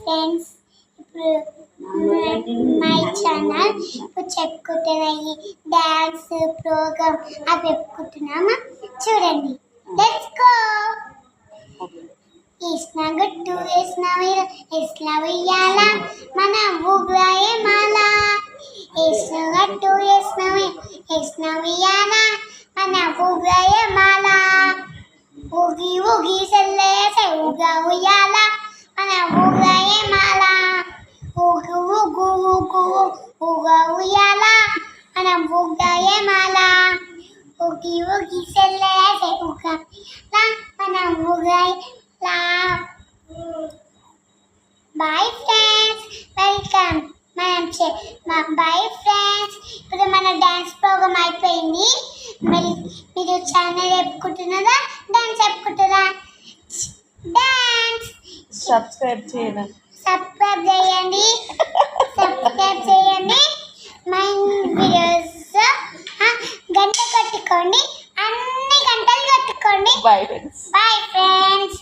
Friends, ఇప్పుడు my channel ఇప్పుడు చెప్పుకుంటున్న ఈ డ్యాన్స్ ప్రోగ్రామ్ అవి చెప్పుకుంటున్నామా, చూడండి. Let's go. వేసిన గుట్టు వేసిన ఉయ్యాల మన ఊగాయే మాల. వేసిన గట్టు వేసిన ఉయ్యాల మన ఊగాయే మాల. ఊగి ఊగి సెల్లేసే ఊగా ఉయ్యాల మన ఊగాయే మాల. ఊగు ఊగు ఊగు ఊగా ఉయ్యాల మన ఊగాయే మాల. ఊగి ఊగి సెల్లేసే ఊగా మన ఊగాయే. Bye friends, welcome. Bye friends, ఇప్పుడు మన డ్యాన్స్ ప్రోగ్రామ్ అయిపోయింది. మీరు ఛానల్ చెప్పుకుంటున్నారా, డ్యాన్స్ చెప్పుకుంటారా? డ్యాన్స్ సబ్స్క్రైబ్ చేయండి. మై వీడియోస్ గంట కట్టుకోండి, అన్ని గంటలు కట్టుకోండి. Bye friends. Bye friends.